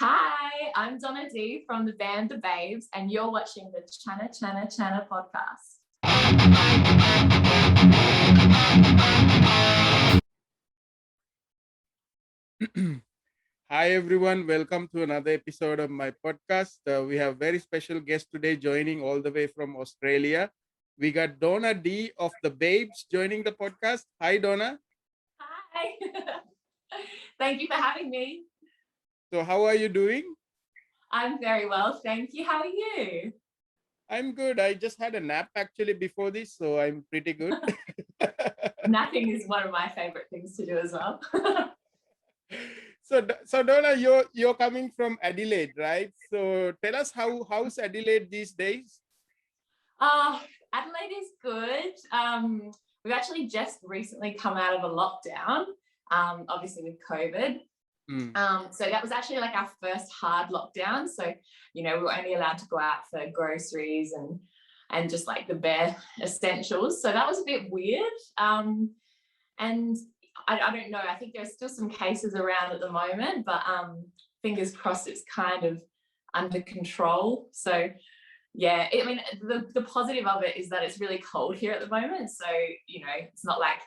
Hi, I'm Donna D from the band The Babes, and you're watching the Channa Channa Channa podcast. Hi everyone, welcome to another episode of my podcast. We have very special guest today joining all the way from Australia. We got Donna D of the Babes joining the podcast. Hi Donna. Hi. Thank you for having me. So how are you doing? I'm very well, thank you. How are you? I'm good. I just had a nap actually before this, so I'm pretty good. Napping is one of my favorite things to do as well. So Donna, you're coming from Adelaide, right? So tell us how's Adelaide these days? Adelaide is good. We've actually just recently come out of a lockdown, obviously with COVID. So that was actually like our first hard lockdown. So, we were only allowed to go out for groceries and just like the bare essentials. So that was a bit weird. And I don't know, I think there's still some cases around at the moment, but fingers crossed it's kind of under control. So yeah, I mean, the positive of it is that it's really cold here at the moment. So, it's not like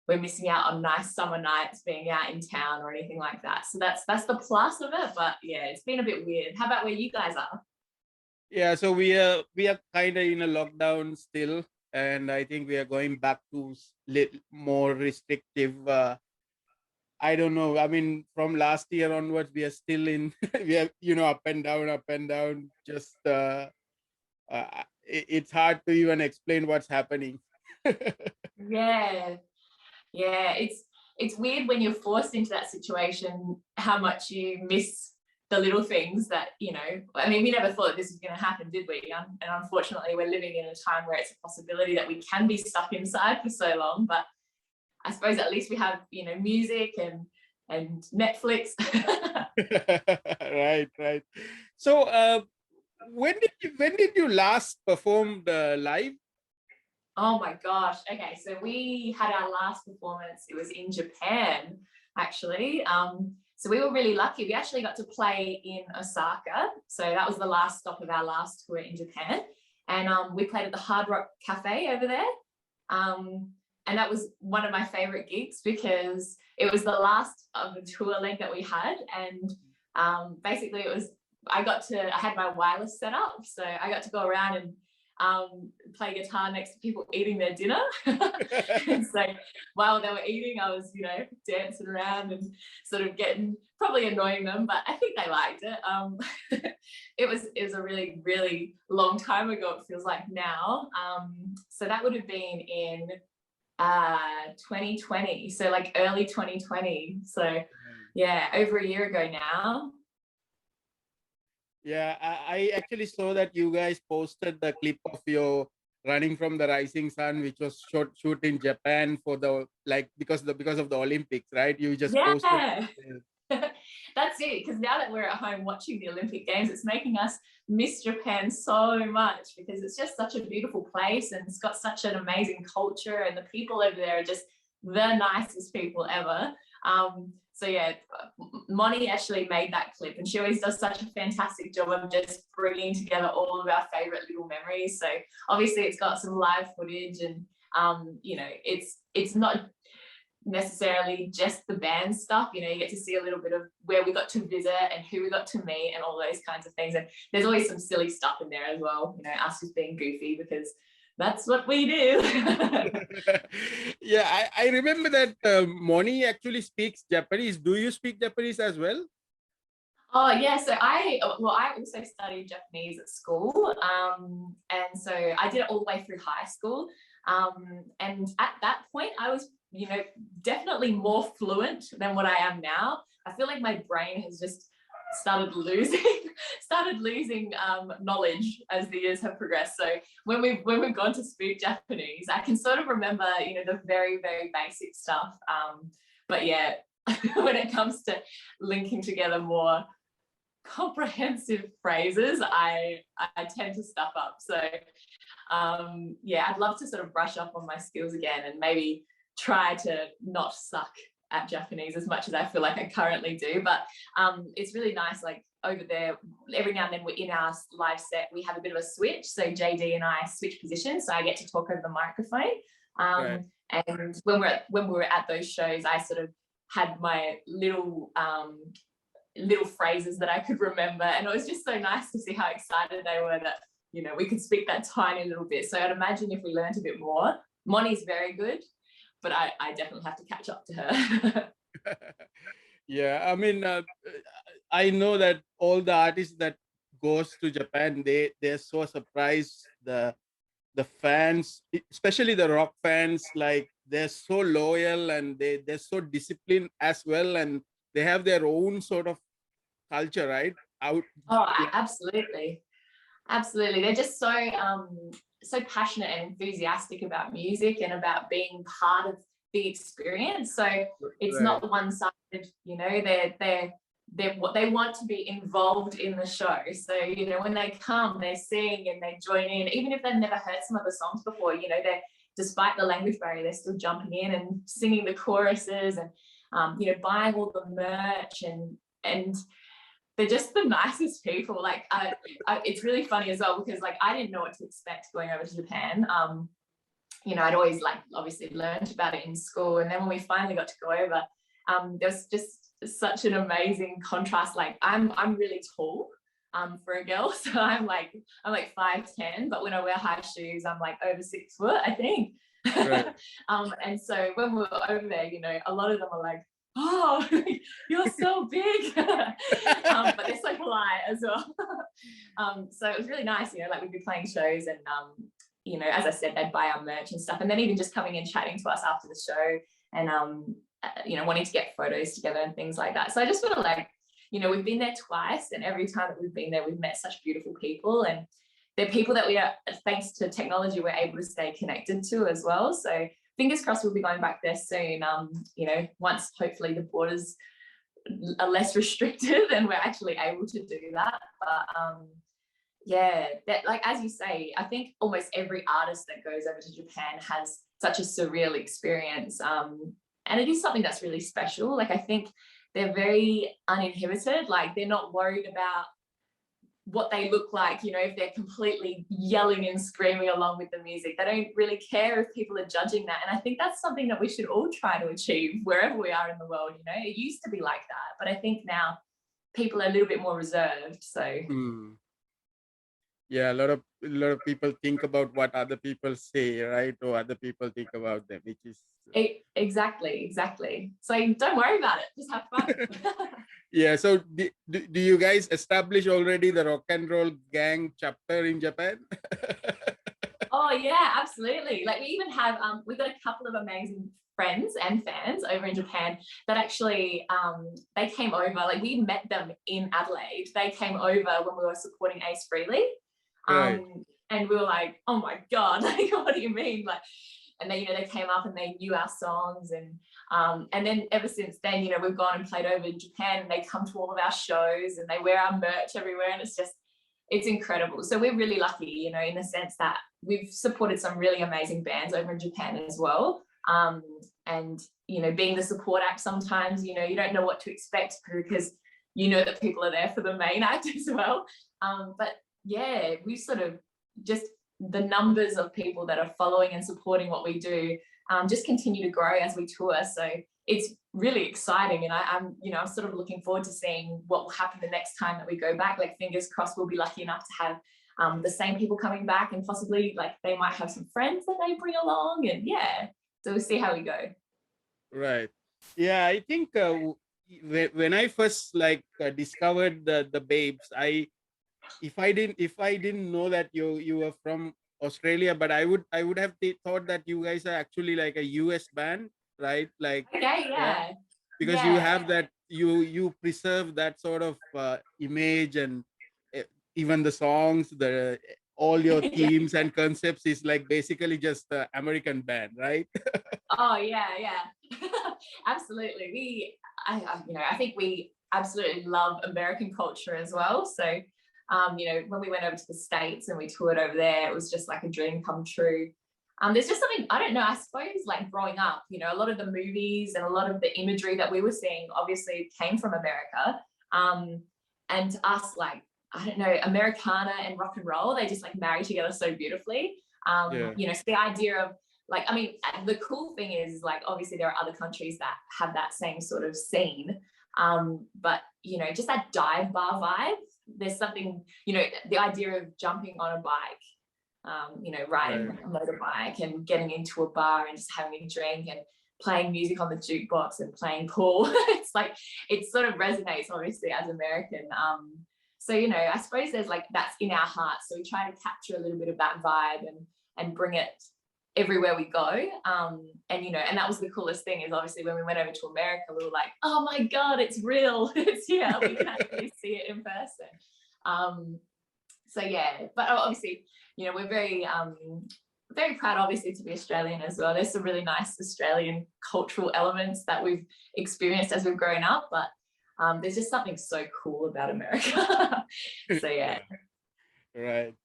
we're missing out on nice summer nights being out in town or anything like that. So that's the plus of it. But yeah, it's been a bit weird. How about where you guys are? Yeah, so we are kind of in a lockdown still, and I think we are going back to more restrictive. I don't know. I mean, from last year onwards, we are still in. We are up and down, up and down. Just it's hard to even explain what's happening. Yeah, it's weird when you're forced into that situation, how much you miss the little things that, I mean, we never thought this was going to happen, did we? And unfortunately, we're living in a time where it's a possibility that we can be stuck inside for so long. But I suppose at least we have, music and Netflix. Right. So, when did you last perform live? Oh my gosh. Okay, so we had our last performance. It was in Japan, actually. So we were really lucky. We actually got to play in Osaka. So that was the last stop of our last tour in Japan. And we played at the Hard Rock Cafe over there. And that was one of my favorite gigs because it was the last of the tour leg that we had. And basically I had my wireless set up. So I got to go around and play guitar next to people eating their dinner. And so while they were eating, I was, dancing around and sort of probably annoying them, but I think they liked it. It was a really, really long time ago, it feels like now. So that would have been in 2020, so like early 2020. So yeah, over a year ago now. Yeah, I actually saw that you guys posted the clip of your running from the rising sun, which was shoot in Japan for the because of the Olympics, right? You just posted. Yeah. That's it, because now that we're at home watching the Olympic Games, it's making us miss Japan so much because it's just such a beautiful place and it's got such an amazing culture and the people over there are just the nicest people ever. So yeah, Moni actually made that clip and she always does such a fantastic job of just bringing together all of our favorite little memories. So obviously it's got some live footage and it's not necessarily just the band stuff. You get to see a little bit of where we got to visit and who we got to meet and all those kinds of things. And there's always some silly stuff in there as well, us just being goofy because that's what we do. Yeah, I remember that Moni actually speaks Japanese. Do you speak Japanese as well? Oh yeah, so I also studied Japanese at school, and so I did it all the way through high school. And at that point, I was, definitely more fluent than what I am now. I feel like my brain has just started losing knowledge as the years have progressed. So when we've gone to speak Japanese, I can sort of remember, the very, very basic stuff. But yeah, when it comes to linking together more comprehensive phrases, I tend to stuff up. So yeah, I'd love to sort of brush up on my skills again and maybe try to not suck at Japanese as much as I feel like I currently do. But it's really nice, like over there, every now and then we're in our live set, we have a bit of a switch. So JD and I switch positions, so I get to talk over the microphone. Right. And when we were at those shows, I sort of had my little phrases that I could remember, and it was just so nice to see how excited they were that, you know, we could speak that tiny little bit. So I'd imagine if we learned a bit more. Moni's very good, but I definitely have to catch up to her. Yeah, I mean, I know that all the artists that goes to Japan, they're so surprised. The fans, especially the rock fans, like they're so loyal and they're so disciplined as well, and they have their own sort of culture, right? Out. Oh, absolutely. Absolutely. They're just so passionate and enthusiastic about music and about being part of the experience. So it's Right. not one-sided, you know, they're what they want to be involved in the show. So, you know, when they come, they sing and they join in, even if they've never heard some of the songs before, you know, they're, despite the language barrier, they're still jumping in and singing the choruses and, you know, buying all the merch, and they're just the nicest people. Like, it's really funny as well, because like I didn't know what to expect going over to Japan. You know, I'd always like obviously learned about it in school, and then when we finally got to go over, there was just such an amazing contrast. Like I'm really tall for a girl, so I'm like 5'10", but when I wear high shoes, I'm like over 6 foot, I think. Right. And so when we were over there, you know, a lot of them are like, "Oh, you're so big," but they're so polite as well. So it was really nice, you know, like we'd be playing shows and, you know, as I said, they'd buy our merch and stuff, and then even just coming and chatting to us after the show and, you know, wanting to get photos together and things like that. So I just feel like, you know, we've been there twice, and every time that we've been there, we've met such beautiful people, and they're people that we are, thanks to technology, we're able to stay connected to as well. So fingers crossed we'll be going back there soon. You know, once hopefully the borders are less restricted and we're actually able to do that. But yeah, that, like as you say, I think almost every artist that goes over to Japan has such a surreal experience, and it is something that's really special. Like I think they're very uninhibited, like they're not worried about what they look like, you know, if they're completely yelling and screaming along with the music. They don't really care if people are judging that. And I think that's something that we should all try to achieve wherever we are in the world. You know, it used to be like that, but I think now people are a little bit more reserved. So Yeah, a lot of people think about what other people say, right? Or other people think about them, which is exactly. So don't worry about it, just have fun. yeah. So do you guys establish already the rock and roll gang chapter in Japan? Oh yeah, absolutely. Like we even have we've got a couple of amazing friends and fans over in Japan that actually they came over, like we met them in Adelaide. They came over when we were supporting Ace Frehley. Right. And we were like, oh my God, like what do you mean? Like, and they, you know, they came up and they knew our songs, and then ever since then, you know, we've gone and played over in Japan, and they come to all of our shows and they wear our merch everywhere, and it's incredible. So we're really lucky, you know, in the sense that we've supported some really amazing bands over in Japan as well. And, you know, being the support act, sometimes, you know, you don't know what to expect because you know that people are there for the main act as well. But yeah, we sort of just, the numbers of people that are following and supporting what we do just continue to grow as we tour. So it's really exciting, and I'm, you know, I'm sort of looking forward to seeing what will happen the next time that we go back. Like fingers crossed we'll be lucky enough to have the same people coming back, and possibly like they might have some friends that they bring along, and yeah, so we'll see how we go. Right. Yeah, I think when I first like discovered the Babes, if I didn't know that you were from Australia, but I would have thought that you guys are actually like a US band, right? Like Okay, yeah, yeah. because you have that, you preserve that sort of image, and uh, even the songs, the all your Yeah. themes and concepts is like basically just the American band, right? Oh yeah. Absolutely. You know, I think we absolutely love American culture as well. So, you know, when we went over to the States and we toured over there, it was just like a dream come true. There's just something, I don't know, I suppose like growing up, you know, a lot of the movies and a lot of the imagery that we were seeing obviously came from America. and to us, like, I don't know, Americana and rock and roll, they just like marry together so beautifully. You know, so the idea of like, I mean, the cool thing is like, obviously there are other countries that have that same sort of scene. But, you know, just that dive bar vibe, there's something, you know, the idea of jumping on a bike, you know, riding a motorbike and getting into a bar and just having a drink and playing music on the jukebox and playing pool. It's like, it sort of resonates obviously as American. So, you know, I suppose there's like, that's in our hearts. So we try to capture a little bit of that vibe and bring it everywhere we go. And, you know, and that was the coolest thing is obviously when we went over to America, we were like, oh my God, it's real. It's here. We can actually see it in person. So yeah, but obviously, you know, we're very proud obviously to be Australian as well. There's some really nice Australian cultural elements that we've experienced as we've grown up, but there's just something so cool about America. So yeah. Right.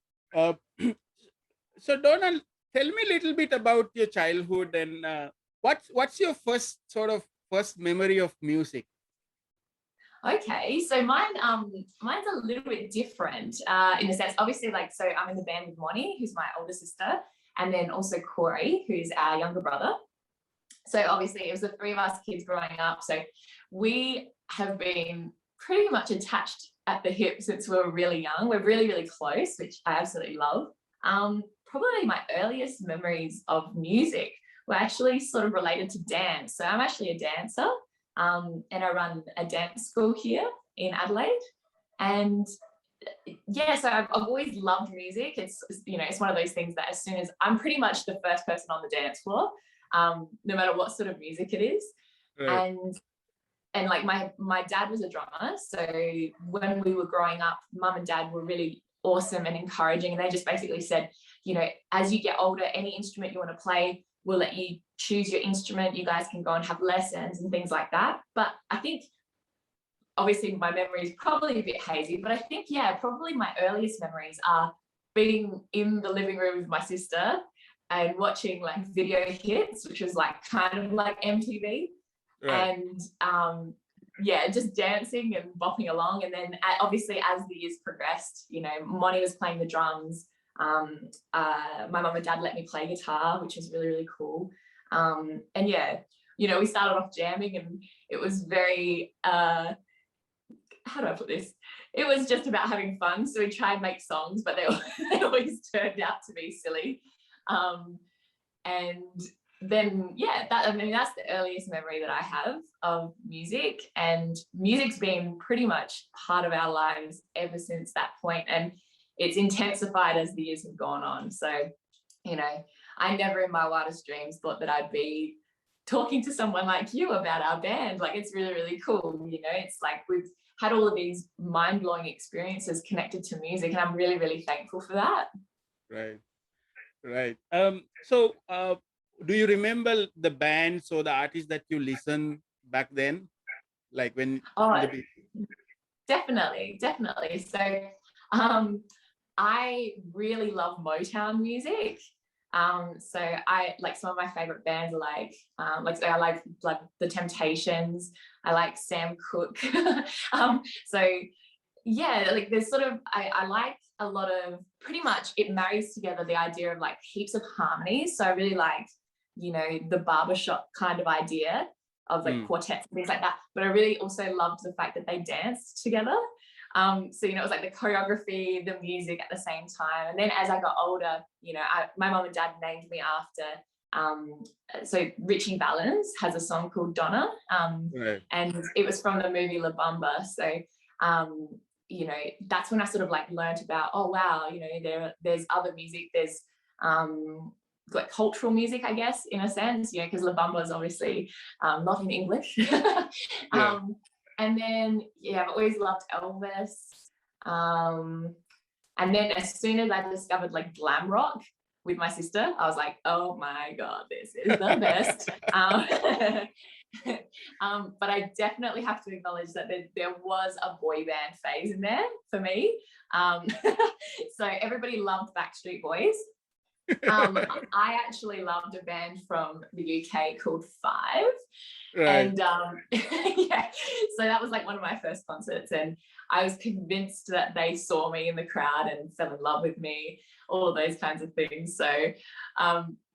So Donna, tell me a little bit about your childhood and what's your first memory of music? Okay, so mine's a little bit different in the sense, obviously, like, so I'm in the band with Moni, who's my older sister, and then also Corey, who's our younger brother. So obviously it was the three of us kids growing up. So we have been pretty much attached at the hip since we were really young. We're really, really close, which I absolutely love. Probably my earliest memories of music were actually sort of related to dance. So I'm actually a dancer. And I run a dance school here in Adelaide. And yeah, so I've always loved music. It's, you know, it's one of those things that as soon as I'm pretty much the first person on the dance floor, no matter what sort of music it is. Right. And like my dad was a drummer. So when we were growing up, mum and dad were really awesome and encouraging. And they just basically said, you know, as you get older, any instrument you want to play, we'll let you choose your instrument. You guys can go and have lessons and things like that. But I think, obviously, my memory is probably a bit hazy, but I think, yeah, probably my earliest memories are being in the living room with my sister and watching like video hits, which was like kind of like MTV. Right. And yeah, just dancing and bopping along. And then obviously as the years progressed, you know, Moni was playing the drums. My mum and dad let me play guitar, which was really, really cool. And yeah, you know, we started off jamming and it was very, how do I put this? It was just about having fun. So we try and make songs, but they always turned out to be silly. And then, yeah, I mean, that's the earliest memory that I have of music, and music's been pretty much part of our lives ever since that point. And it's intensified as the years have gone on. So, you know, I never in my wildest dreams thought that I'd be talking to someone like you about our band. Like, it's really, really cool. You know, it's like we've had all of these mind-blowing experiences connected to music, and I'm really, really thankful for that. Right. So do you remember the bands or the artists that you listened back then? Like when Definitely. So I really love Motown music. So I like some of my favorite bands are like so I like the Temptations. I like Sam Cooke. So yeah, like there's sort of I like a lot of, pretty much it marries together the idea of like heaps of harmonies. So I really like, you know, the barbershop kind of idea of like quartets and things like that. But I really also loved the fact that they danced together. So, you know, it was like the choreography, the music at the same time. And then as I got older, you know, my mom and dad named me after, so Richie Valens has a song called Donna. And it was from the movie La Bamba. So, you know, that's when I sort of like learned about, oh, wow, you know, there's other music, there's like cultural music, I guess, in a sense, you know, because La Bamba is obviously not in English. And then, yeah, I've always loved Elvis. And then as soon as I discovered like glam rock with my sister, I was like, oh my God, this is the best. But I definitely have to acknowledge that there was a boy band phase in there for me. So everybody loved Backstreet Boys. I actually loved a band from the UK called Five. Right. And yeah, so that was like one of my first concerts, and I was convinced that they saw me in the crowd and fell in love with me, all of those kinds of things. So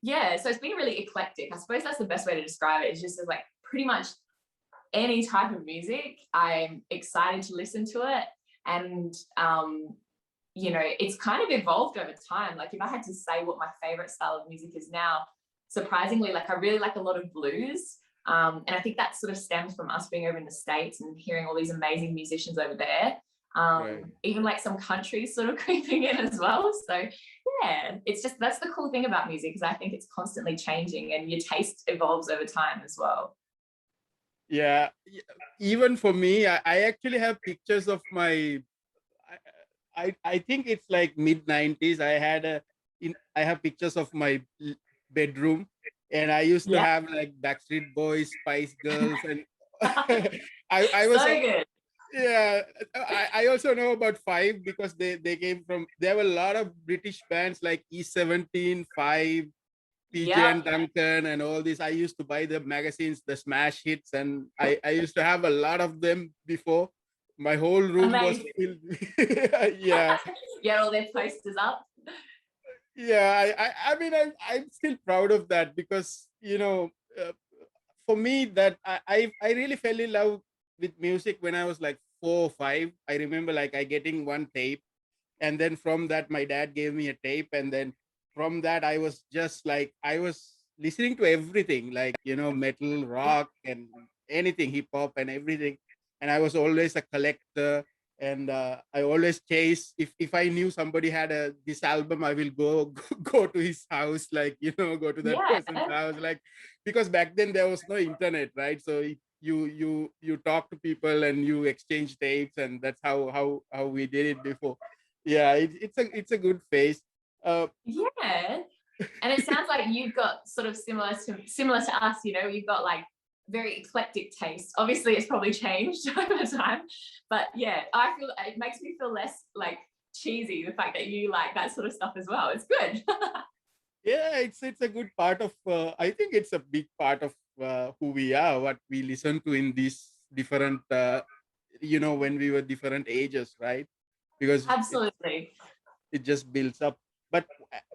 yeah, so it's been really eclectic. I suppose that's the best way to describe it. It's just like pretty much any type of music. I'm excited to listen to it, and you know, it's kind of evolved over time. Like if I had to say what my favorite style of music is now, surprisingly, like I really like a lot of blues. And I think that sort of stems from us being over in the States and hearing all these amazing musicians over there. Right. Even like some country sort of creeping in as well. So yeah, it's just, that's the cool thing about music, is I think it's constantly changing and your taste evolves over time as well. Yeah. Even for me, I actually have pictures of my, I think it's like mid 90s. I have pictures of my bedroom, and I used to Yeah. have like Backstreet Boys, Spice Girls, and I was, So good. yeah. I also know about Five because they came from, there were a lot of British bands like E17, Five, PJ and Yep. Duncan, and all this. I used to buy the magazines, the smash hits, and I used to have a lot of them before. My whole room was Amazing. filled. Yeah. Get all their posters up. Yeah. I mean, I'm still proud of that because, for me, that I really fell in love with music when I was like 4 or 5. I remember like I getting one tape, and then from that my dad gave me a tape, and then from that I was just like, I was listening to everything, like, metal, Yeah. rock, and anything, hip hop and everything. And I was always a collector, and I always chase, if I knew somebody had this album, I will go go to his house, like, go to that Yeah. person's house, like, because back then there was no internet, right? So you talk to people and you exchange tapes, and that's how we did it before. Yeah, it's a good phase. uh Yeah. And it sounds like you've got sort of similar to us, you know, you've got like very eclectic taste. Obviously it's probably changed over time, but yeah, I feel it makes me feel less like cheesy, the fact that you like that sort of stuff as well. It's good. yeah, it's a good part of, I think it's a big part of who we are, what we listen to in these different, when we were different ages, right? Because Absolutely. it just builds up. But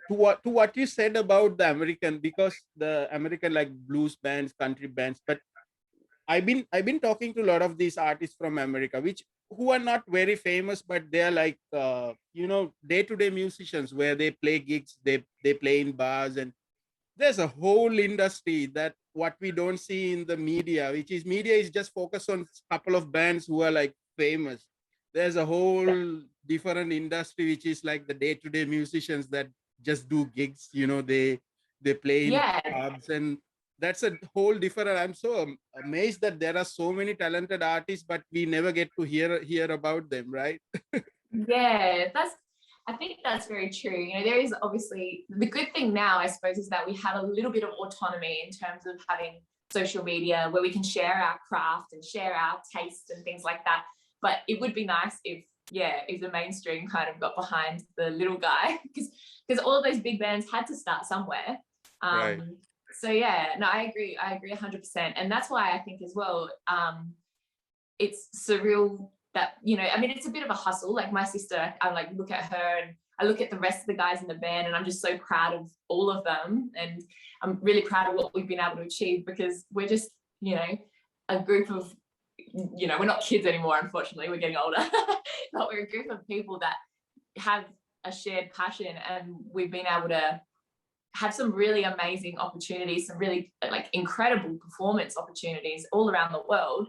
to what you said about the American, because the American, like, blues bands, country bands, but I've been talking to a lot of these artists from America, which who are not very famous, but they're like, day-to-day musicians, where they play gigs, they play in bars, and there's a whole industry that what we don't see in the media, which is, media is just focused on a couple of bands who are like famous. There's a whole different industry, which is like the day-to-day musicians that just do gigs, they play in Yeah. pubs, and that's a whole different. I'm so amazed that there are so many talented artists, but we never get to hear about them, right? Yeah, I think that's very true. You know, there is obviously the good thing now, I suppose, is that we have a little bit of autonomy in terms of having social media where we can share our craft and share our taste and things like that. But it would be nice if, yeah, if the mainstream kind of got behind the little guy, because all of those big bands had to start somewhere. Right. So yeah, no, I agree 100%. And that's why I think as well, it's surreal that, you know, I mean, it's a bit of a hustle. Like my sister, I like look at her and I look at the rest of the guys in the band, and I'm just so proud of all of them. And I'm really proud of what we've been able to achieve, because we're just, you know, a group of, you know, we're not kids anymore, unfortunately, we're getting older, but we're a group of people that have a shared passion, and we've been able to have some really amazing opportunities, some really like incredible performance opportunities all around the world.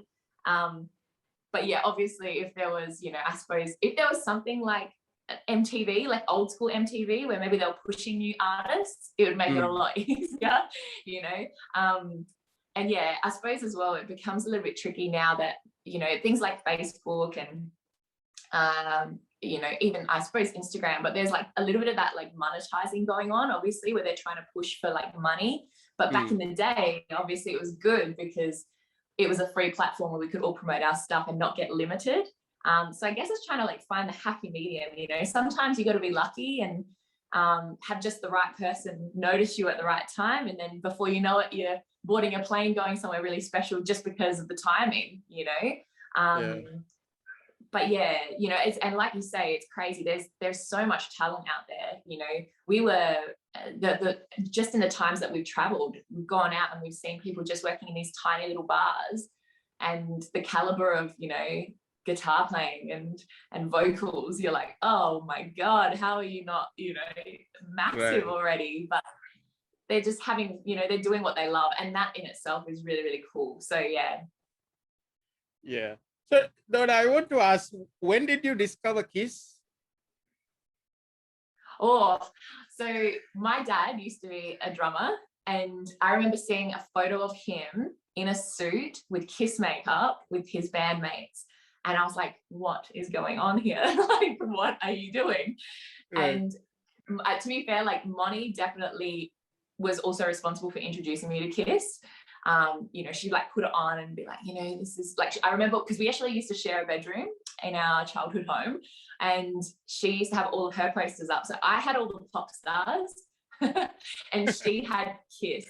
But yeah, obviously, if there was, you know, I suppose if there was something like MTV, like old school MTV, where maybe they were pushing new artists, it would make it a lot easier, you know. And yeah, I suppose as well, it becomes a little bit tricky now that, you know, things like Facebook and you know, even I suppose Instagram, but there's like a little bit of that like monetizing going on, obviously, where they're trying to push for like money. But back in the day, obviously it was good because it was a free platform where we could all promote our stuff and not get limited. So I guess it's trying to like find the happy medium, you know. Sometimes you got to be lucky and have just the right person notice you at the right time, and then before you know it, you're boarding a plane going somewhere really special just because of the timing, you know. Yeah. But yeah, you know, it's, and like you say, it's crazy. There's so much talent out there. You know, we were just in the times that we've traveled, we've gone out and we've seen people just working in these tiny little bars, and the caliber of, you know, guitar playing and vocals, you're like, oh my God, how are you not, you know, massive already? But they're just having, you know, they're doing what they love, and that in itself is really, really cool. So yeah. Yeah. So Donna, I want to ask, when did you discover Kiss? Oh, so my dad used to be a drummer, and I remember seeing a photo of him in a suit with Kiss makeup with his bandmates. And I was like, what is going on here? Like, what are you doing? Right. And to be fair, like, Moni definitely was also responsible for introducing me to Kiss. You know, she'd like put it on and be like, you know, this is like, I remember because we actually used to share a bedroom in our childhood home, and she used to have all of her posters up. So I had all the pop stars and she had Kiss.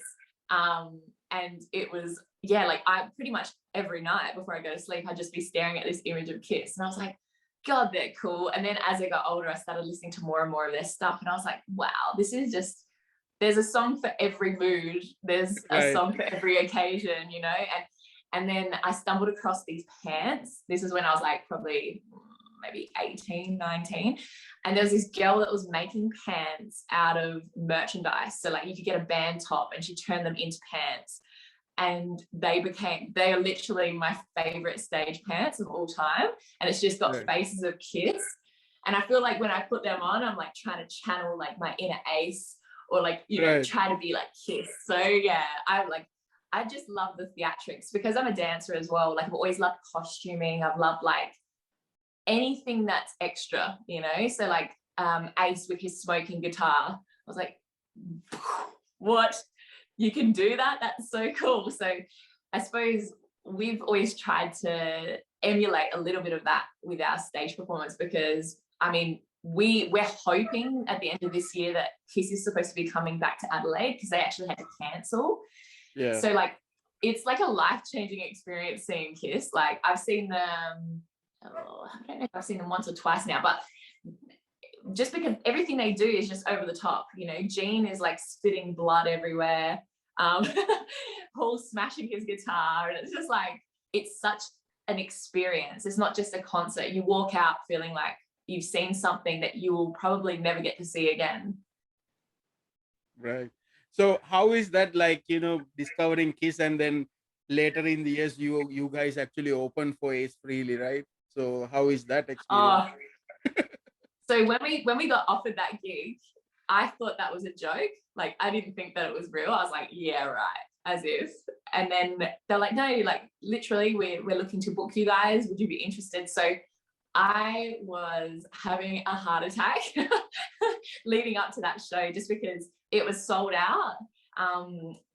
And it was, yeah, like, I pretty much every night before I go to sleep, I'd just be staring at this image of Kiss, and I was like, God, they're cool. And then as I got older, I started listening to more and more of their stuff, and I was like, wow, this is just, there's a song for every mood, there's a song for every occasion, you know. And then I stumbled across these pants. This is when I was like probably maybe 18, 19, and there was this girl that was making pants out of merchandise. So like, you could get a band top and she turned them into pants, and they are literally my favorite stage pants of all time. And it's just got faces of Kiss, and I feel like when I put them on, I'm like trying to channel like my inner Ace, or like, you know, try to be like Kiss. So yeah, I just love the theatrics because I'm a dancer as well. Like, I've always loved costuming. I've loved like anything that's extra, you know. So like Ace with his smoking guitar, I was like, what? You can do that? That's so cool. So I suppose we've always tried to emulate a little bit of that with our stage performance, because I mean, we're hoping at the end of this year that Kiss is supposed to be coming back to Adelaide, because they actually had to cancel. Yeah. So like, it's like a life-changing experience seeing Kiss. Like, I've seen them, I don't know if I've seen them once or twice now, but just because everything they do is just over the top, you know. Gene is like spitting blood everywhere. Paul's smashing his guitar, and it's just like, it's such an experience. It's not just a concert. You walk out feeling like you've seen something that you will probably never get to see again. Right. So how is that, like, you know, discovering Kiss, and then later in the years you guys actually opened for Ace Frehley, right? So how is that experience? So when we got offered that gig, I thought that was a joke. Like, I didn't think that it was real. I was like, yeah, right, as if. And then they're like, no, like, literally, we're looking to book you guys. Would you be interested? So I was having a heart attack leading up to that show, just because it was sold out.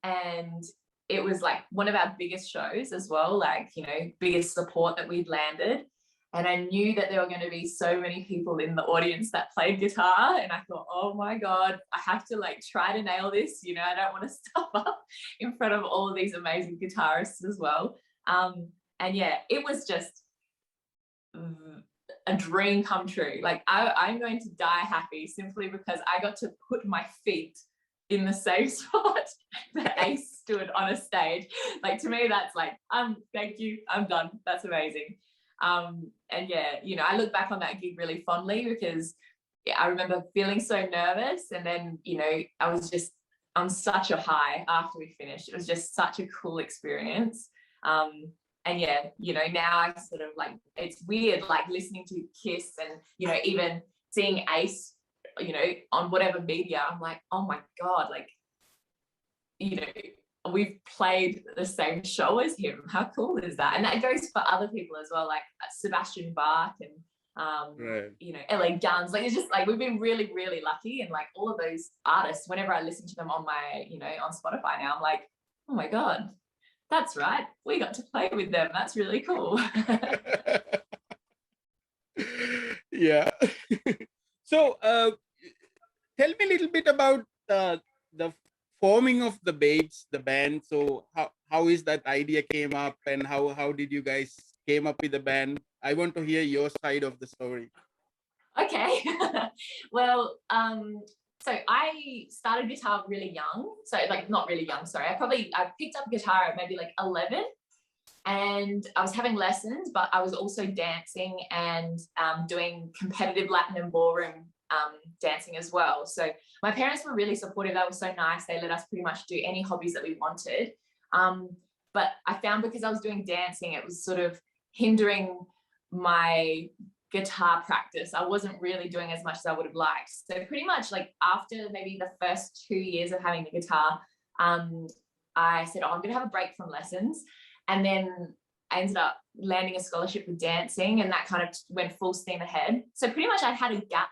And it was like one of our biggest shows as well, like, you know, biggest support that we'd landed. And I knew that there were going to be so many people in the audience that played guitar. And I thought, oh my God, I have to like try to nail this. You know, I don't want to stuff up in front of all of these amazing guitarists as well. And yeah, it was just a dream come true. Like, I'm going to die happy simply because I got to put my feet in the same spot that Ace stood on a stage. Like, to me, that's like, thank you, I'm done. That's amazing. And yeah, you know, I look back on that gig really fondly, because I remember feeling so nervous, and then, you know, I was just on such a high after we finished. It was just such a cool experience. And yeah, you know, now I sort of like, it's weird, like, listening to Kiss and, you know, even seeing Ace, you know, on whatever media, I'm like, oh my God, like, you know, we've played the same show as him. How cool is that? And that goes for other people as well, like Sebastian Bach and you know, LA Guns. Like, it's just like, we've been really, really lucky. And like, all of those artists, whenever I listen to them on my, you know, on Spotify now, I'm like, oh my God, that's right, we got to play with them. That's really cool. Yeah. So tell me a little bit about the forming of the Babes, the band. So how is that idea came up, and how did you guys came up with the band? I want to hear your side of the story. Okay. Well, so I started guitar really young. So like not really young, sorry. I picked up guitar at maybe like 11, and I was having lessons, but I was also dancing and doing competitive Latin and ballroom dancing as well. So my parents were really supportive. They were so nice. They let us pretty much do any hobbies that we wanted. But I found because I was doing dancing, it was sort of hindering my guitar practice. I wasn't really doing as much as I would have liked. So pretty much like after maybe the first 2 years of having the guitar, I said, oh, I'm going to have a break from lessons. And then I ended up landing a scholarship for dancing, and that kind of went full steam ahead. So pretty much I had a gap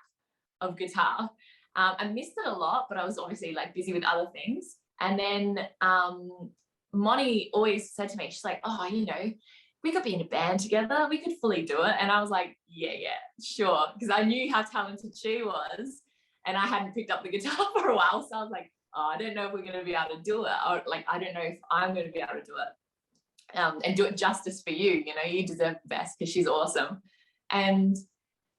of guitar. I missed it a lot, but I was obviously like busy with other things. And then Moni always said to me, she's like, oh, you know, we could be in a band together. We could fully do it. And I was like, yeah, sure. Because I knew how talented she was, and I hadn't picked up the guitar for a while. So I was like, oh, I don't know if we're going to be able to do it. Or like, I don't know if I'm going to be able to do it and do it justice for you. You know, you deserve the best because she's awesome. And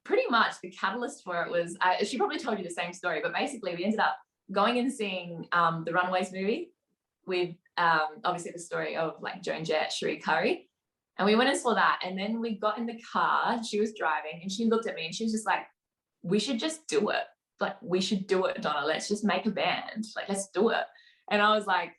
pretty much the catalyst for it was, she probably told you the same story, but basically we ended up going and seeing the Runaways movie with obviously the story of like Joan Jett, Cherie Curry. And we went and saw that. And then we got in the car, she was driving, and she looked at me and she was just like, we should just do it. Like, we should do it, Donna. Let's just make a band. Like, let's do it. And I was like,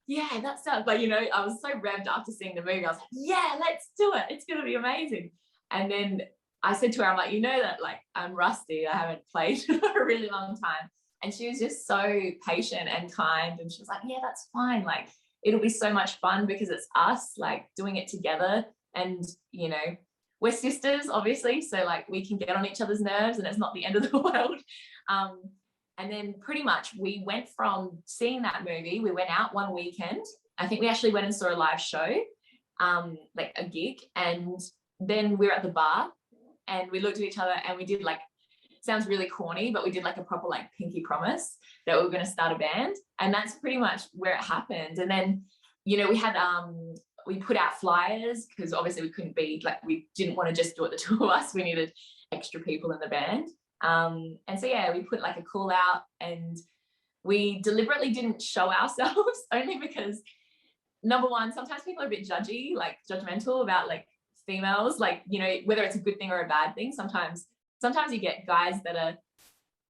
yeah, that sounds like, you know, I was so revved after seeing the movie. I was like, yeah, let's do it. It's going to be amazing. And then I said to her, I'm like, you know that like I'm rusty. I haven't played for a really long time. And she was just so patient and kind. And she was like, yeah, that's fine. Like, it'll be so much fun because it's us like doing it together. And, you know, we're sisters, obviously. So like we can get on each other's nerves and it's not the end of the world. And then pretty much we went from seeing that movie, we went out one weekend. I think we actually went and saw a live show, like a gig. And then we were at the bar and we looked at each other and we did like, sounds really corny, but we did like a proper like pinky promise that we were going to start a band. And that's pretty much where it happened. And then, you know, we had, we put out flyers because obviously we couldn't be like, we didn't want to just do it the two of us. We needed extra people in the band. And so, yeah, we put like a call out and we deliberately didn't show ourselves only because number one, sometimes people are a bit judgy, like judgmental about like females, like, you know, whether it's a good thing or a bad thing. Sometimes you get guys that are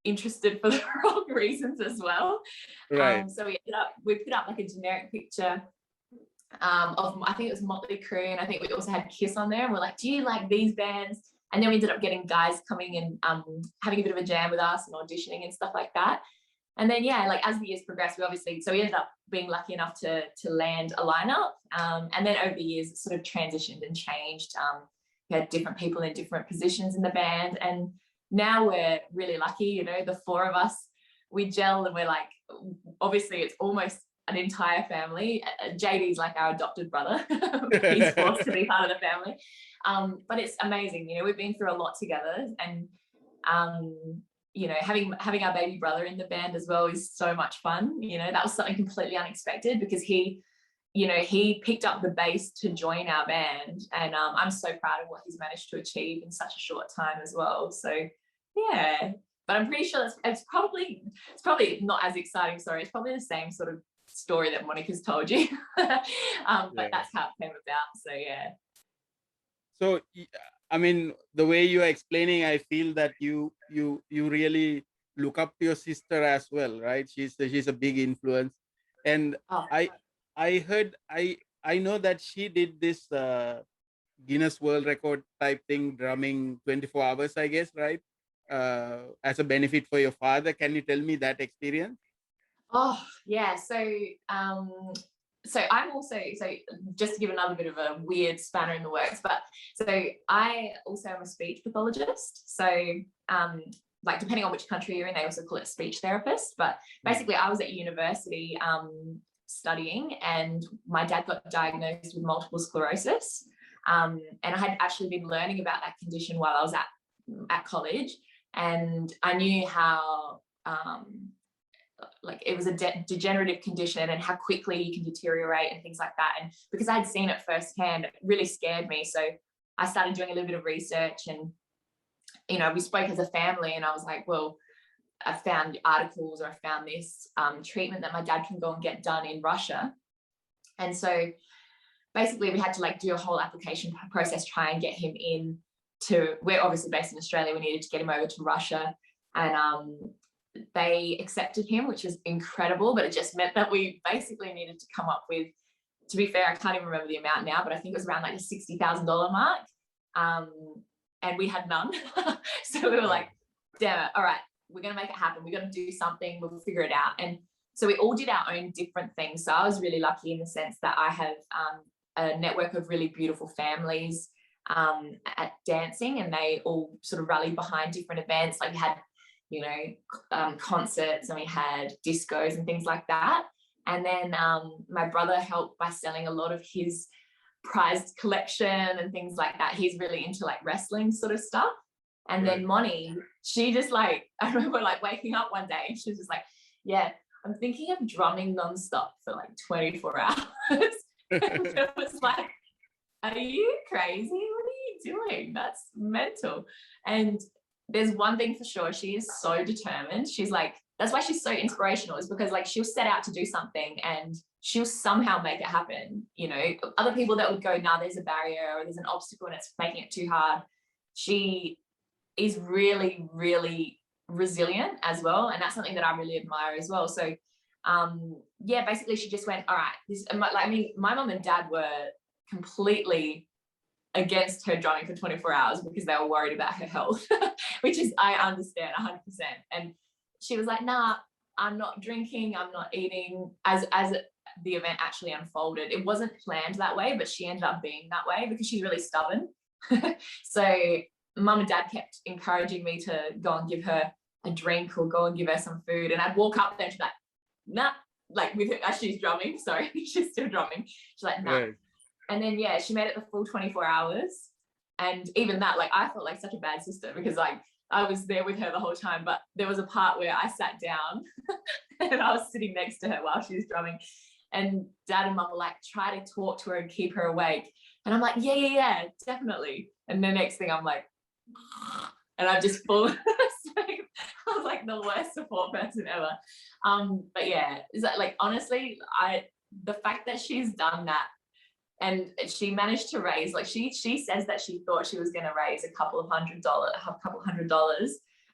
interested for the wrong reasons as well. Right. So we put up like a generic picture of, I think it was Motley Crue, and I think we also had Kiss on there, and we're like, do you like these bands? And then we ended up getting guys coming and having a bit of a jam with us and auditioning and stuff like that. And then, yeah, like as the years progressed, we ended up being lucky enough to land a lineup. And then over the years, it sort of transitioned and changed. We had different people in different positions in the band. And now we're really lucky, you know, the four of us, we gel and we're like, obviously it's almost an entire family. JD's like our adopted brother. He's forced to be part of the family. But it's amazing, you know, we've been through a lot together, and you know, having our baby brother in the band as well is so much fun. You know, that was something completely unexpected because he picked up the bass to join our band, and I'm so proud of what he's managed to achieve in such a short time as well. So yeah, but I'm pretty sure it's probably not as exciting. Sorry, it's probably the same sort of story that Monica's told you, but that's how it came about. So yeah. So I mean, the way you are explaining, I feel that you really look up to your sister as well, right? She's a big influence, and I heard I know that she did this Guinness World Record type thing, drumming 24 hours, I guess, right? As a benefit for your father. Can you tell me that experience? Oh yeah, so I'm also, so just to give another bit of a weird spanner in the works, but so I also am a speech pathologist. So like depending on which country you're in, they also call it speech therapist. But basically I was at university studying, and my dad got diagnosed with multiple sclerosis. And I had actually been learning about that condition while I was at college. And I knew how like it was a degenerative condition and how quickly you can deteriorate and things like that. And because I'd seen it firsthand, it really scared me. So I started doing a little bit of research, and, you know, we spoke as a family, and I was like, well, I found articles, or I found this treatment that my dad can go and get done in Russia. And so basically we had to like do a whole application process, try and get him in to, we're obviously based in Australia, we needed to get him over to Russia, and they accepted him, which is incredible, but it just meant that we basically needed to come up with, to be fair, I can't even remember the amount now, but I think it was around like the $60,000 mark, and we had none. So we were like, damn it, all right, we're going to make it happen, we're going to do something, we'll figure it out. And so we all did our own different things. So I was really lucky in the sense that I have a network of really beautiful families at dancing, and they all sort of rallied behind different events. Like we had, you know, concerts, and we had discos and things like that. And then my brother helped by selling a lot of his prized collection and things like that. He's really into like wrestling sort of stuff. And then Moni, she just like, I remember like waking up one day and she was just like, yeah, I'm thinking of drumming nonstop for like 24 hours. And it was like, are you crazy? What are you doing? That's mental. And there's one thing for sure, she is so determined. She's like, that's why she's so inspirational, is because like she'll set out to do something and she'll somehow make it happen. You know, other people that would go, nah, there's a barrier or there's an obstacle and it's making it too hard. She is really, really resilient as well. And that's something that I really admire as well. So yeah, basically she just went, all right, this, like, I mean, my mum and dad were completely against her drumming for 24 hours because they were worried about her health, which is, I understand 100%. And she was like, nah, I'm not drinking, I'm not eating. As the event actually unfolded, it wasn't planned that way, but she ended up being that way because she's really stubborn. So mum and dad kept encouraging me to go and give her a drink or go and give her some food. And I'd walk up there and she'd be like, nah, like with her, as she's drumming, sorry, she's still drumming. She's like, nah. Right. And then, yeah, she made it the full 24 hours. And even that, like, I felt like such a bad sister because, like, I was there with her the whole time. But there was a part where I sat down and I was sitting next to her while she was drumming. And dad and mum were like, try to talk to her and keep her awake. And I'm like, yeah, definitely. And the next thing I'm like, and I've just fallen asleep. I was like the worst support person ever. But yeah, is that like, honestly, the fact that she's done that, and she managed to raise, like she says that she thought she was going to raise a couple of $100,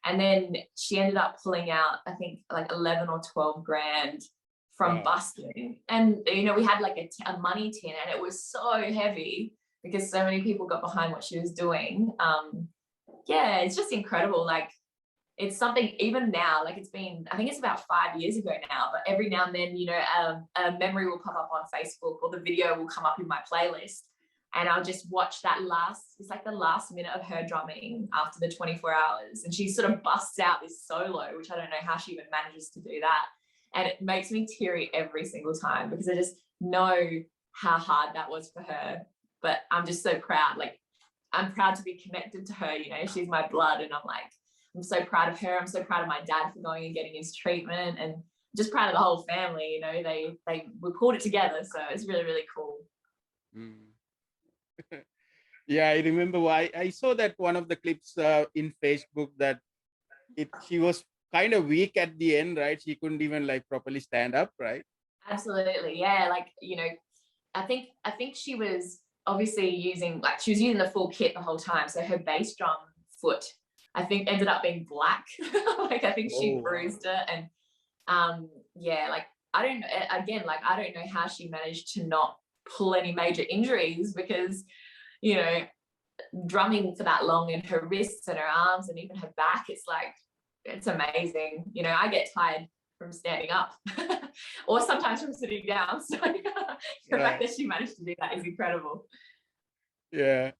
and then she ended up pulling out, I think, like 11 or 12 grand from busking. And you know, we had like a money tin, and it was so heavy because so many people got behind what she was doing. Yeah, it's just incredible. Like, it's something even now, like it's been, I think it's about 5 years ago now, but every now and then, you know, a memory will pop up on Facebook or the video will come up in my playlist, and I'll just watch that it's like the last minute of her drumming after the 24 hours. And she sort of busts out this solo, which I don't know how she even manages to do that. And it makes me teary every single time because I just know how hard that was for her. But I'm just so proud. Like, I'm proud to be connected to her, you know, she's my blood, and I'm like, I'm so proud of her. I'm so proud of my dad for going and getting his treatment, and just proud of the whole family. You know, we pulled it together, so it's really, really cool. Yeah, I remember I saw that one of the clips in Facebook that she was kind of weak at the end, right? She couldn't even like properly stand up, right? Absolutely, yeah. Like, you know, I think she was obviously using the full kit the whole time. So her bass drum foot, I think, ended up being black. Like, I think she bruised it. And yeah, like, I don't know how she managed to not pull any major injuries, because, you know, drumming for that long, and her wrists and her arms and even her back, it's amazing. You know, I get tired from standing up or sometimes from sitting down. So the fact that she managed to do that is incredible. Yeah.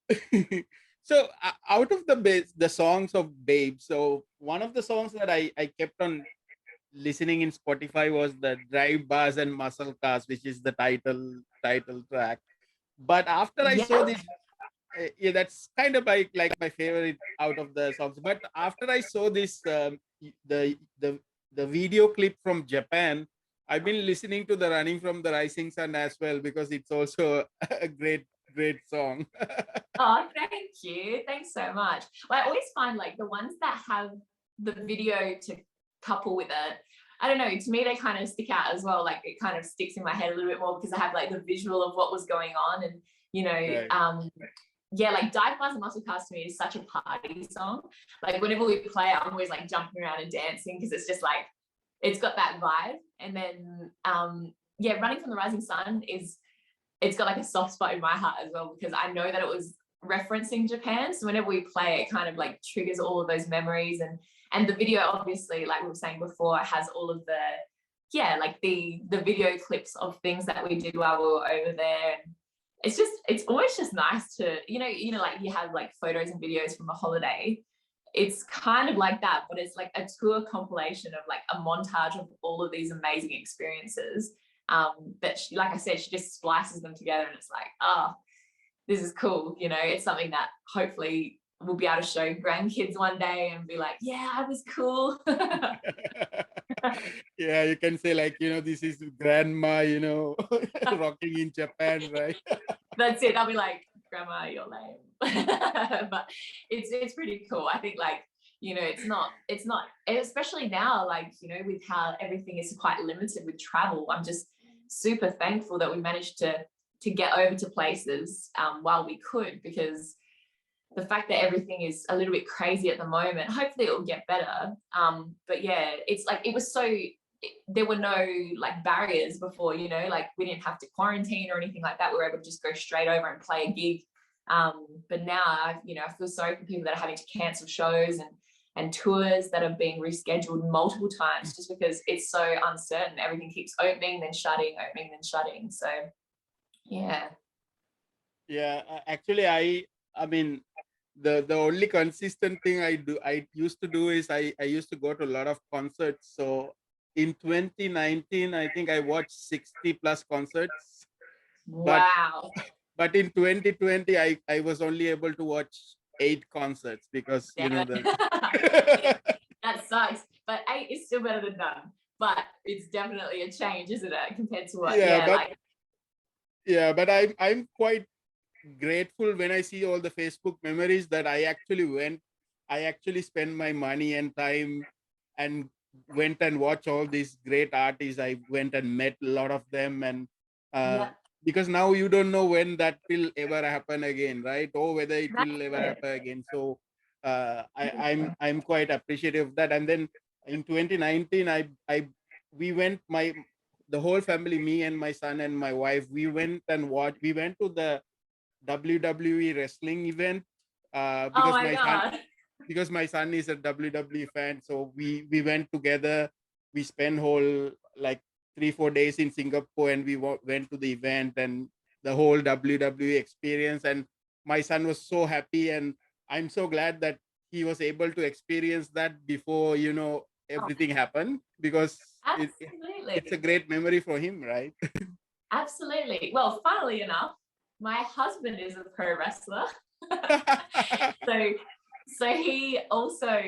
So out of the songs of Babe, so one of the songs that I kept on listening in Spotify was the Drive Bars and Muscle Cars, which is the title track. But after I saw this, yeah, that's kind of like my favorite out of the songs. But after I saw this, the the video clip from Japan, I've been listening to the Running from the Rising Sun as well, because it's also a great song. Oh, thank you. Thanks so much. Well, I always find like the ones that have the video to couple with it, I don't know, to me they kind of stick out as well. Like it kind of sticks in my head a little bit more because I have like the visual of what was going on. And you know, Right. yeah, like Dive Bars and Muscle Cars to me is such a party song. Like whenever we play it, I'm always like jumping around and dancing because it's just like it's got that vibe. And then yeah, Running from the Rising Sun it's got like a soft spot in my heart as well because I know that it was referencing Japan. So whenever we play, it kind of like triggers all of those memories. And the video, obviously, like we were saying before, has all of the like the video clips of things that we did while we were over there. And it's always just nice to, like you have like photos and videos from a holiday. It's kind of like that, but it's like a tour compilation of like a montage of all of these amazing experiences that she, like I said, she just splices them together and it's like, oh, this is cool. It's something that hopefully we'll be able to show grandkids one day and be like, yeah, I was cool. Yeah, you can say like, this is grandma, rocking in Japan, right? That's it. I'll be like, grandma, you're lame. But it's pretty cool. I think like, it's not, especially now, like, with how everything is quite limited with travel. I'm just super thankful that we managed to get over to places while we could, because the fact that everything is a little bit crazy at the moment, hopefully it will get better. But yeah, it's like, it was so, there were no like barriers before, like we didn't have to quarantine or anything like that. We were able to just go straight over and play a gig. But now, I feel sorry for people that are having to cancel shows and tours that are being rescheduled multiple times just because it's so uncertain. Everything keeps opening, then shutting, opening, then shutting. So yeah. Yeah, actually, I mean, the only consistent thing I used to do is I used to go to a lot of concerts. So in 2019, I think I watched 60 plus concerts. Wow. But in 2020, I was only able to watch 8 concerts because Damn the it. That sucks. But 8 is still better than none. But it's definitely a change, isn't it, compared to what? But I'm quite grateful when I see all the Facebook memories that I actually spent my money and time and went and watched all these great artists. I went and met a lot of them, and because now you don't know when that will ever happen again, right? Or whether it will ever happen again. So I'm quite appreciative of that. And then in 2019, we went, the whole family, me and my son and my wife, we went to the WWE wrestling event because my son is a WWE fan. So we went together. We spent whole like 3-4 days in Singapore, and we went to the event and the whole WWE experience. And my son was so happy, and I'm so glad that he was able to experience that before everything happened, because it's a great memory for him, right? Absolutely. Well, funnily enough, my husband is a pro wrestler. so he also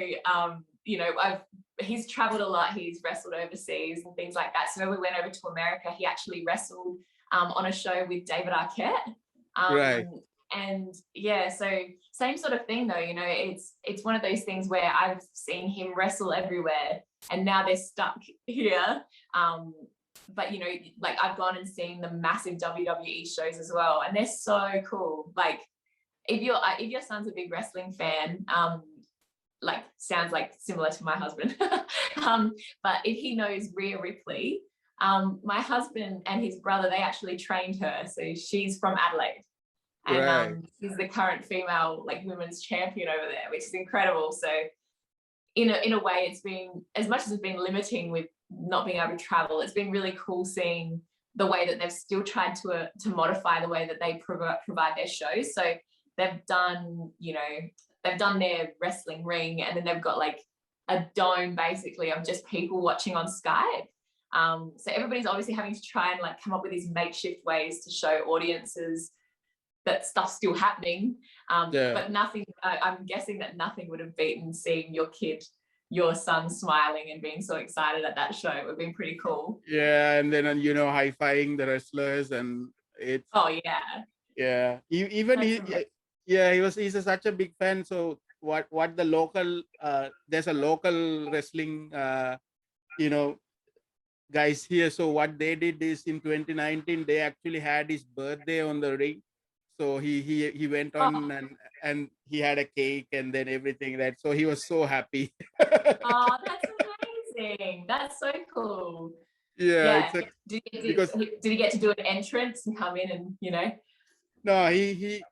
he's traveled a lot. He's wrestled overseas and things like that. So when we went over to America, he actually wrestled on a show with David Arquette. Right. And yeah, so same sort of thing though, it's one of those things where I've seen him wrestle everywhere and now they're stuck here. But like I've gone and seen the massive WWE shows as well, and they're so cool. Like if your son's a big wrestling fan, like sounds like similar to my husband, but if he knows Rhea Ripley, my husband and his brother, they actually trained her, so she's from Adelaide. And she's the current female like women's champion over there, which is incredible. So in a way, it's been, as much as it's been limiting with not being able to travel, it's been really cool seeing the way that they've still tried to modify the way that they provide their shows. So they've done their wrestling ring, and then they've got like a dome basically of just people watching on Skype. So everybody's obviously having to try and like come up with these makeshift ways to show audiences that stuff's still happening. But nothing, I'm guessing that nothing would have beaten seeing your kid, your son smiling and being so excited at that show. It would have been pretty cool. Yeah, and then high-fiving the wrestlers, and it's Oh yeah. yeah. He's such a big fan. So what the local there's a local wrestling you know guys here. So what they did is in 2019 they actually had his birthday on the ring. So he went on Oh, and he had a cake and then everything, right? So he was so happy. oh, that's amazing. That's so cool. Yeah, Yeah. it's a Did because he get to do an entrance and come in and, you know? no, he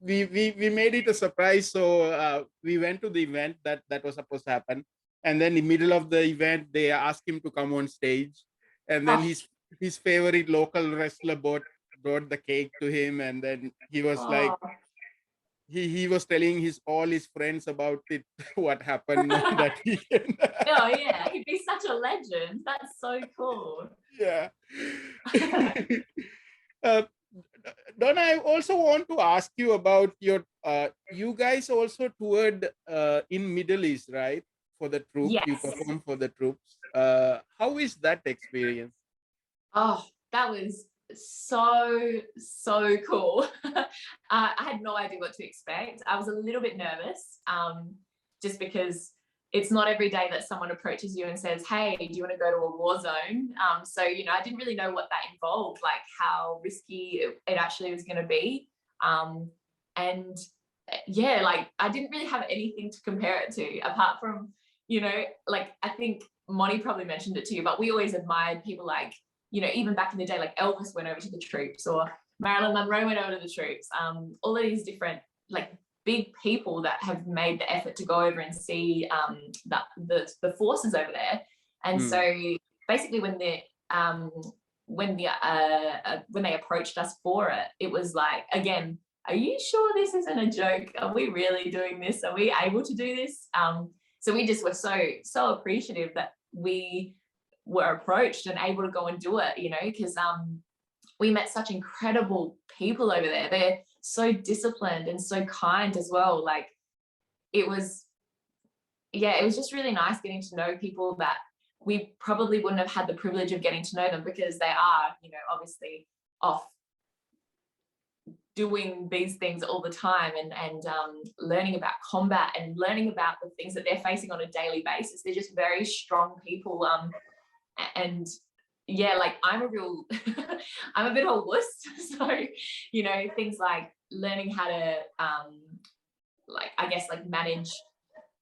we made it a surprise. So we went to the event that was supposed to happen, and then in the middle of the event, they asked him to come on stage, and then Oh, his favorite local wrestler brought the cake to him, and then he was like oh. he was telling all his friends about it, what happened that weekend. Oh yeah, he'd be such a legend. That's so cool. Yeah. uh, Donna, I also want to ask you about your you guys also toured in Middle East, right? For the troops, you Yes. performed for the troops. How is that experience? Oh, that was so cool. I had no idea what to expect. I was a little bit nervous, just because it's not every day that someone approaches you and says, hey, do you want to go to a war zone? So, I didn't really know what that involved, like how risky it actually was going to be. And yeah, like I didn't really have anything to compare it to apart from, like I think Moni probably mentioned it to you, but we always admired people like, even back in the day, like Elvis went over to the troops or Marilyn Monroe went over to the troops. All of these different like big people that have made the effort to go over and see the forces over there. And so basically when they approached us for it, it was like, again, are you sure this isn't a joke? Are we really doing this? Are we able to do this? So we just were so appreciative that we were approached and able to go and do it, because we met such incredible people over there. They're so disciplined and so kind as well. Like it was just really nice getting to know people that we probably wouldn't have had the privilege of getting to know them because they are, obviously off doing these things all the time and learning about combat and learning about the things that they're facing on a daily basis. They're just very strong people. And yeah, like I'm a bit of a wuss. So, things like learning how to manage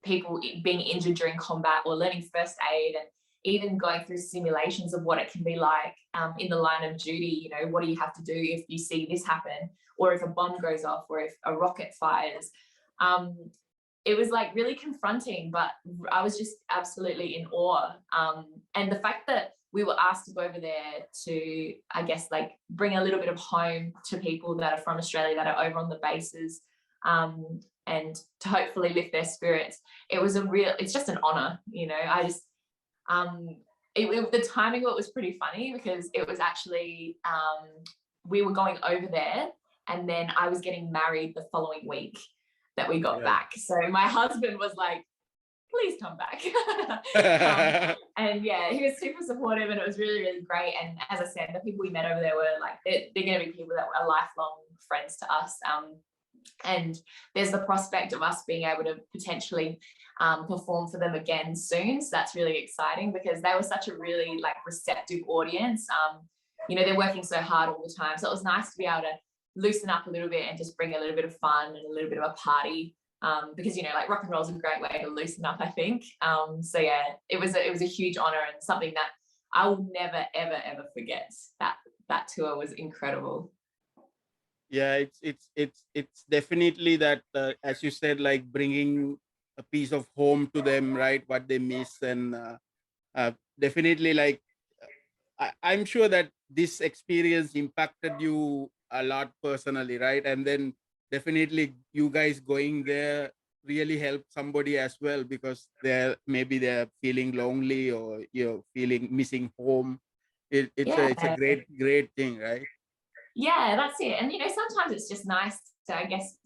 people being injured during combat or learning first aid and even going through simulations of what it can be like in the line of duty. What do you have to do if you see this happen, or if a bomb goes off, or if a rocket fires? It was like really confronting, but I was just absolutely in awe. And the fact that we were asked to go over there to, I guess, like bring a little bit of home to people that are from Australia that are over on the bases, and to hopefully lift their spirits. It's just an honor, I just, the timing of it was pretty funny because it was actually, we were going over there and then I was getting married the following week that we got back. So my husband was like, please come back. And yeah, he was super supportive and it was really, really great. And as I said, the people we met over there were like, they're going to be people that were lifelong friends to us. And there's the prospect of us being able to potentially perform for them again soon. So that's really exciting because they were such a really like receptive audience. They're working so hard all the time. So it was nice to be able to loosen up a little bit and just bring a little bit of fun and a little bit of a party. Because like rock and roll is a great way to loosen up, I think. So yeah, it was a huge honor and something that I will never ever forget. That tour was incredible. Yeah, it's definitely that as you said, like bringing a piece of home to them, right? What they miss, and definitely like I'm sure that this experience impacted you a lot personally, right? And then definitely you guys going there really helped somebody as well because they're feeling lonely or feeling missing home. It's a great thing, right? Yeah, that's it. And sometimes it's just nice to, I guess,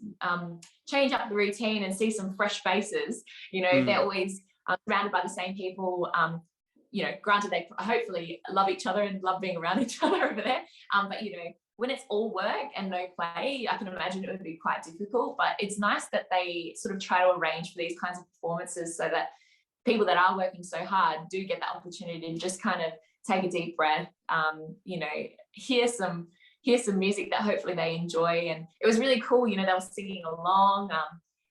change up the routine and see some fresh faces. They're always surrounded by the same people. You know, granted, they hopefully love each other and love being around each other over there. But, you know, when it's all work and no play, I can imagine it would be quite difficult. But it's nice that they sort of try to arrange for these kinds of performances so that people that are working so hard do get that opportunity to just kind of take a deep breath, you know, hear some music that hopefully they enjoy. And it was really cool, you know, they were singing along.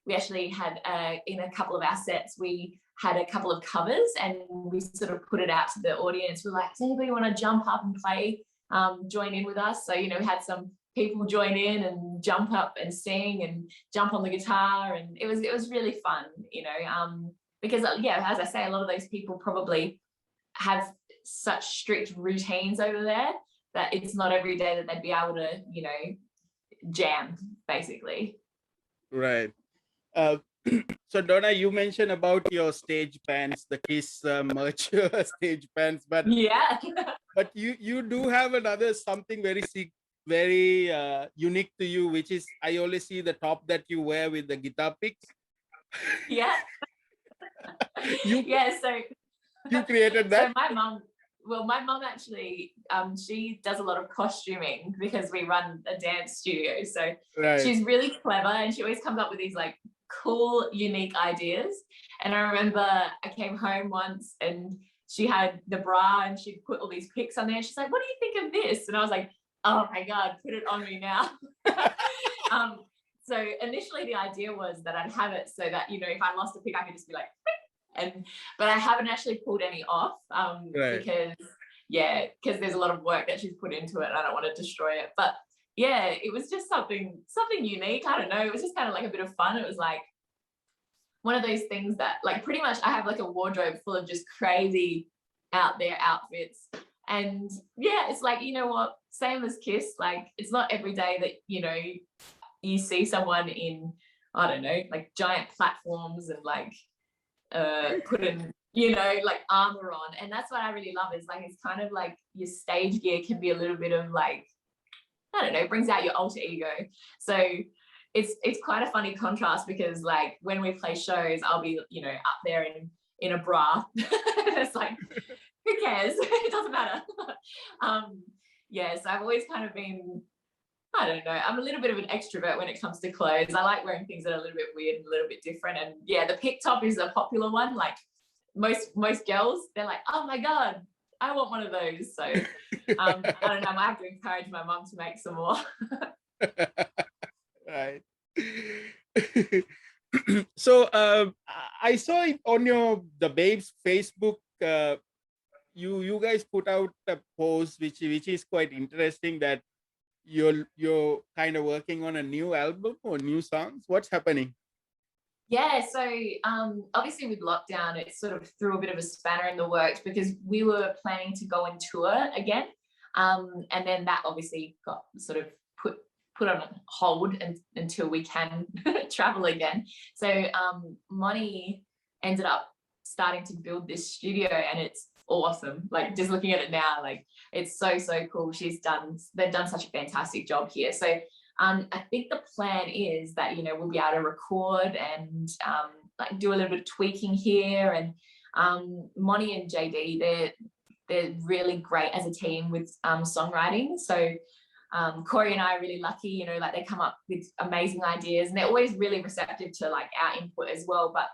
We actually had in a couple of our sets, we had a couple of covers and we sort of put it out to the audience. We're like, does anybody want to jump up and play, join in with us? So, you know, we had some people join in and jump up and sing and jump on the guitar, and it was really fun, you know, because yeah, as I say, a lot of those people probably have such strict routines over there that it's not every day that they'd be able to, you know, jam basically. Right. So Donna, you mentioned about your stage pants, the Kiss merch stage pants, but yeah, but you do have another something very unique to you, which is I only see the top that you wear with the guitar picks. yeah. Yeah, so you created that? So my mum actually, she does a lot of costuming because we run a dance studio. So right. She's really clever and she always comes up with these like cool, unique ideas. And I remember I came home once and she had the bra and she'd put all these pics on there. She's like, what do you think of this? And I was like, oh my God, put it on me now. So initially the idea was that I'd have it so that, you know, if I lost a pic, I could just be like, but I haven't actually pulled any off right. because there's a lot of work that she's put into it and I don't want to destroy it. But yeah, it was just something unique. I don't know. It was just kind of like a bit of fun. It was like one of those things that like pretty much I have like a wardrobe full of just crazy out there outfits. And yeah, it's like, you know what, same as Kiss, like it's not every day that, you know, you see someone in, I don't know, like giant platforms and like putting, you know, like armor on. And that's what I really love is like it's kind of like your stage gear can be a little bit of like, I don't know, brings out your alter ego. So it's quite a funny contrast because like when we play shows, I'll be, you know, up there in a bra. It's like, who cares? It doesn't matter. Yeah, so I've always kind of been, I don't know, I'm a little bit of an extrovert when it comes to clothes. I like wearing things that are a little bit weird and a little bit different. And yeah, the pick top is a popular one. Like most girls, they're like, oh my God, I want one of those. So I don't know, I might have to encourage my mum to make some more. Right. So I saw it on the Babes Facebook. You guys put out a post which is quite interesting that you're kind of working on a new album or new songs. What's happening? Yeah, so obviously with lockdown, it sort of threw a bit of a spanner in the works because we were planning to go on tour again. And then that obviously got sort of put on hold until we can travel again. So Moni ended up starting to build this studio and it's awesome. Like just looking at it now, like it's so cool. They've done such a fantastic job here. So I think the plan is that, you know, we'll be able to record and like do a little bit of tweaking here. And Moni and JD, they're really great as a team with songwriting. So Corey and I are really lucky, you know, like they come up with amazing ideas and they're always really receptive to like our input as well. But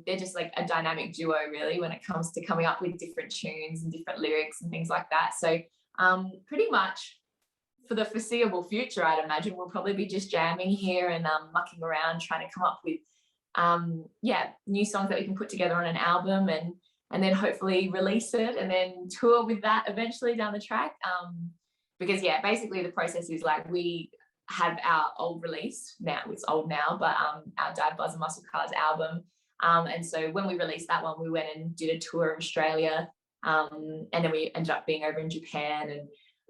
they're just like a dynamic duo really when it comes to coming up with different tunes and different lyrics and things like that. So pretty much for the foreseeable future, I'd imagine we'll probably be just jamming here and mucking around trying to come up with new songs that we can put together on an album and then hopefully release it and then tour with that eventually down the track. Because yeah, basically the process is like we have our old release now, it's old now, but our Dive Buzz and Muscle Cars album. And so when we released that one, we went and did a tour of Australia. And then we ended up being over in Japan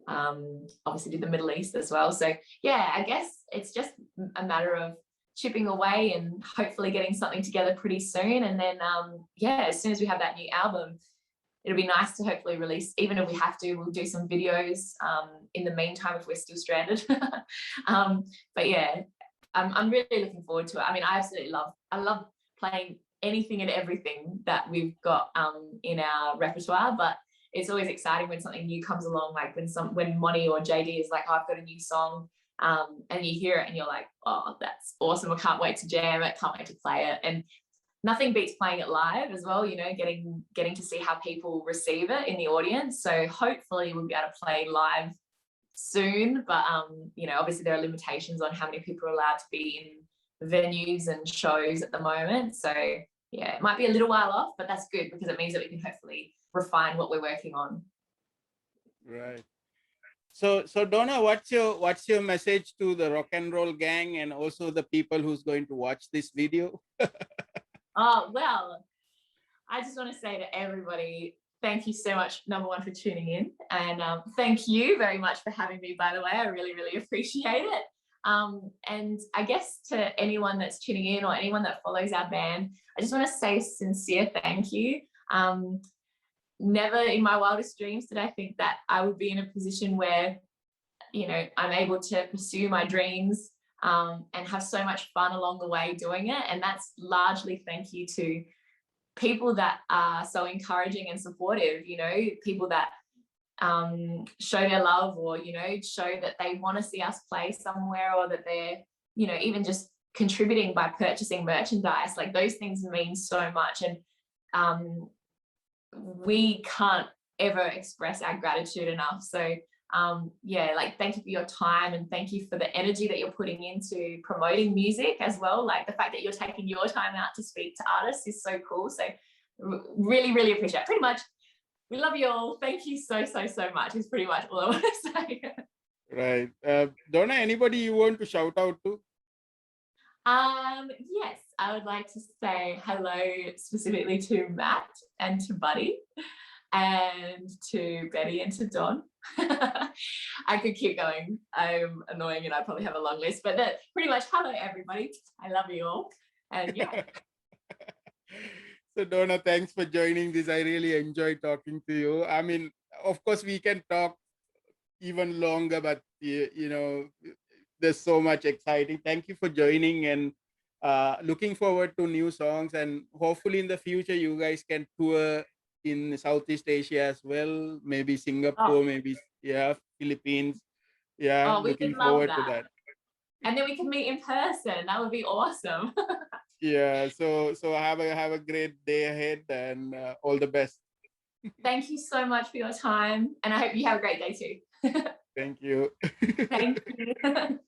and obviously did the Middle East as well. So yeah, I guess it's just a matter of chipping away and hopefully getting something together pretty soon. And then, as soon as we have that new album, it'll be nice to hopefully release, even if we have to, we'll do some videos in the meantime if we're still stranded. But yeah, I'm really looking forward to it. I mean, I love playing anything and everything that we've got in our repertoire, but it's always exciting when something new comes along, like when Moni or JD is like, oh, I've got a new song, and you hear it and you're like, oh, that's awesome, I can't wait to jam it, can't wait to play it. And nothing beats playing it live as well, you know, getting to see how people receive it in the audience. So hopefully we'll be able to play live soon, but you know, obviously there are limitations on how many people are allowed to be in venues and shows at the moment. So yeah, it might be a little while off, but that's good because it means that we can hopefully refine what we're working on. Right. So Donna, what's your message to the rock and roll gang and also the people who's going to watch this video? Oh, well, I just want to say to everybody, thank you so much, number one, for tuning in. And thank you very much for having me, by the way. I really, really appreciate it. And I guess to anyone that's tuning in or anyone that follows our band, I just want to say a sincere thank you. Never in my wildest dreams did I think that I would be in a position where, you know, I'm able to pursue my dreams and have so much fun along the way doing it. And that's largely thank you to people that are so encouraging and supportive, you know, people that show their love or, you know, show that they want to see us play somewhere, or that they're, you know, even just contributing by purchasing merchandise. Like, those things mean so much. And we can't ever express our gratitude enough. So yeah, like, thank you for your time, and thank you for the energy that you're putting into promoting music as well. Like, the fact that you're taking your time out to speak to artists is so cool. So really, really appreciate it. Pretty much, we love you all. Thank you so, so, so much is pretty much all I want to say. Right. Donna, anybody you want to shout out to? Yes, I would like to say hello specifically to Matt and to Buddy and to Betty and to Don. I could keep going. I'm annoying and I probably have a long list, but pretty much hello everybody. I love you all. And yeah. So Donna, thanks for joining this. I really enjoyed talking to you. I mean, of course we can talk even longer, but you know, there's so much exciting. Thank you for joining, and looking forward to new songs, and hopefully in the future you guys can tour in Southeast Asia as well, maybe Singapore, maybe Philippines. Yeah, we looking would love forward to that. And then we can meet in person. That would be awesome. Yeah, so have a great day ahead, and all the best. Thank you so much for your time, and I hope you have a great day too. Thank you. Thank you.